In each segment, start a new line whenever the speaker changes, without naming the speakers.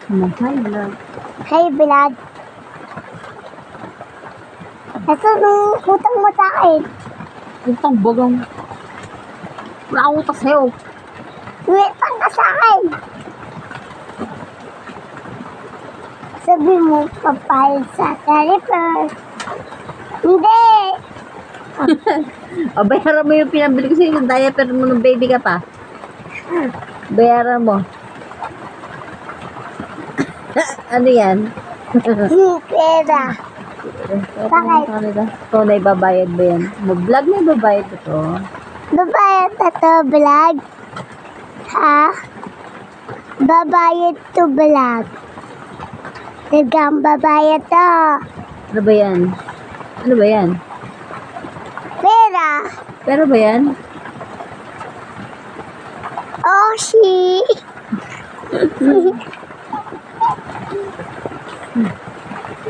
Hi, vlog.
Hey, vlog. Ito nung utang mo sa akin.
Utang bagang. Wala akong utang sa'yo.
Utang ka sa akin. Sabi mo, papayag sa telephone. Hindi.
O, bayaran mo yung pinabili ko sa'yo yung diaper mo ng baby ka pa. Bayaran mo. Ano yan?
Pera.
Bakit? Ito na ibabayad ba yan? Mag-vlog na ibabayad ito.
Babayad na to, vlog. Ha? Babayad to, vlog. Nagang babayad to.
Ano ba yan? Ano ba yan?
Pera.
Pero ba yan?
Oshi.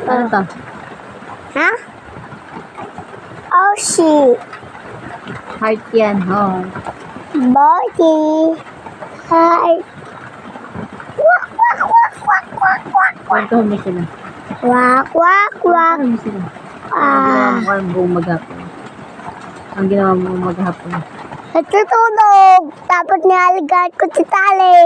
Ano to?
Ha? Oshi.
Heart yan. Oh.
Body. Hi. Wak, wak, wak, wak, wak, wak.
Kwantahan mo sila.
Wak, wak, wak.
Kwantahan mo sila. Ang ginawa
Ah.
mo ang buong maghapon. Ang ginawa mo maghapon.
Natutulog. Tapos nialigan ko si tali.